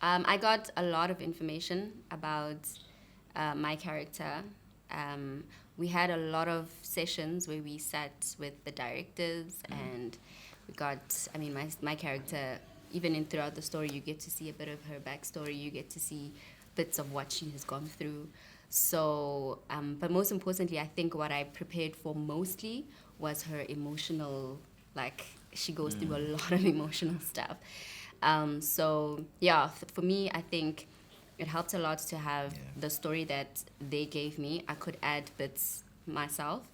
I got a lot of information about my character. We had a lot of sessions where we sat with the directors, and we got, I mean, my character, even throughout the story, you get to see a bit of her backstory, you get to see bits of what she has gone through. So, but most importantly, I think what I prepared for mostly was her emotional, like, she goes through a lot of emotional stuff. So, yeah, for me, I think it helped a lot to have the story that they gave me. I could add bits myself,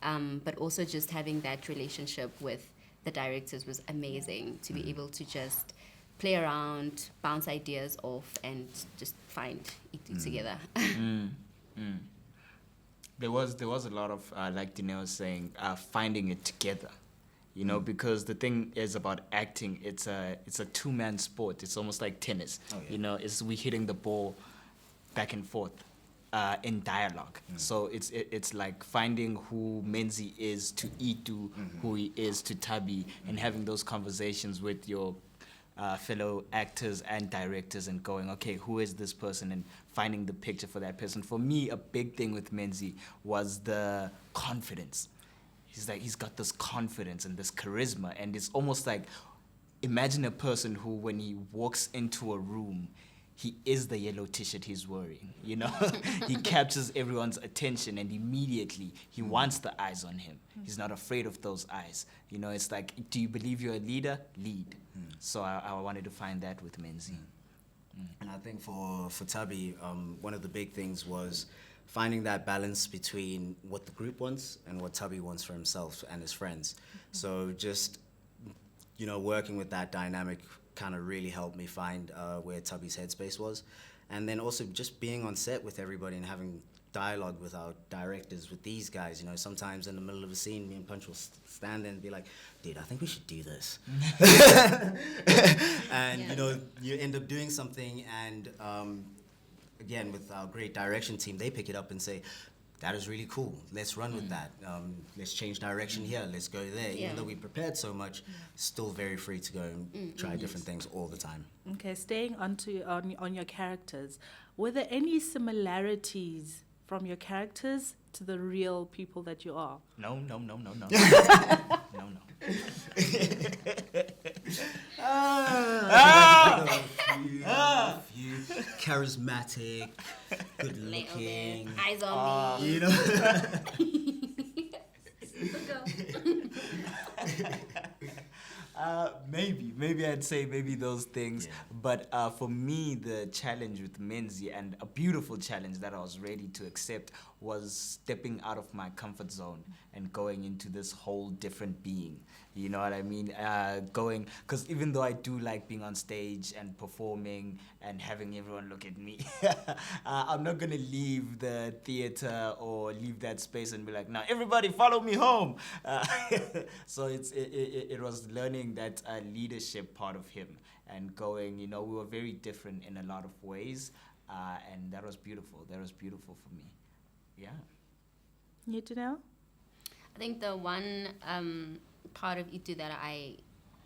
but also just having that relationship with the directors was amazing to be able to just play around, bounce ideas off, and just find it together. There was a lot of like Dineo was saying, finding it together. You know, because the thing is about acting, it's a two-man sport. It's almost like tennis. You know, we hitting the ball back and forth in dialogue. So it's like finding who Menzi is to Itu, who he is to Tabi, and having those conversations with your fellow actors and directors and going, okay, who is this person, and finding the picture for that person. For me, a big thing with Menzi was the confidence. He's got this confidence and this charisma, and it's almost like, imagine a person who, when he walks into a room, he is the yellow t-shirt he's wearing, you know? He captures everyone's attention, and immediately he wants the eyes on him. He's not afraid of those eyes. You know, it's like, do you believe you're a leader? Lead. So I wanted to find that with Menzi. And I think for Tabi, one of the big things was finding that balance between what the group wants and what Tubby wants for himself and his friends. So just, you know, working with that dynamic kind of really helped me find where Tubby's headspace was. And then also just being on set with everybody and having dialogue with our directors, with these guys. You know, sometimes in the middle of a scene, me and Punch will stand there and be like, dude, I think we should do this. And, you know, you end up doing something, and again, with our great direction team, they pick it up and say, that is really cool. Let's run with that. Let's change direction here. Let's go there. Even though we prepared so much, still very free to go and try different things all the time. Okay, staying on your characters, were there any similarities from your characters to the real people that you are? No. No. Few charismatic, good looking, Eyes on me. you know. Maybe I'd say maybe those things, but for me, the challenge with Menzi, and a beautiful challenge that I was ready to accept, was stepping out of my comfort zone and going into this whole different being. You know what I mean? Because even though I do like being on stage and performing and having everyone look at me, I'm not gonna leave the theater or leave that space and be like, now everybody follow me home. So it was learning that leadership part of him and going, you know, we were very different in a lot of ways, and that was beautiful. That was beautiful for me. Yeah. You to know? I think the one part of Itu that I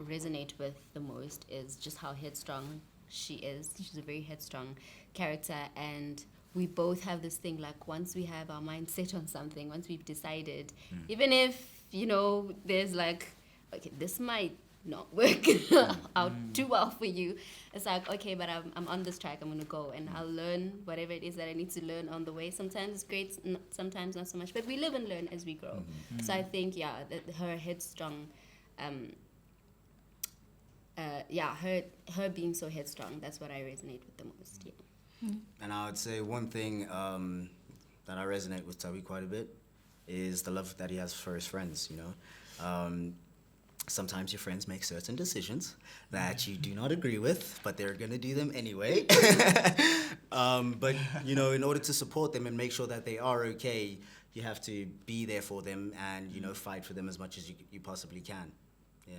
resonate with the most is just how headstrong she is. She's a very headstrong character, and we both have this thing, like, once we have our mind set on something, once we've decided, even if, you know, there's like, okay, this might not work out too well for you, it's like, okay, but I'm on this track, I'm gonna go, and I'll learn whatever it is that I need to learn on the way. Sometimes it's great, sometimes not so much, but we live and learn as we grow. So I think, that her headstrong, her being so headstrong, that's what I resonate with the most. And I would say one thing that I resonate with Tubby quite a bit is the love that he has for his friends, you know. Sometimes your friends make certain decisions that you do not agree with, but they're going to do them anyway. But, you know, in order to support them and make sure that they are okay, you have to be there for them and, you know, fight for them as much as you possibly can. Yeah.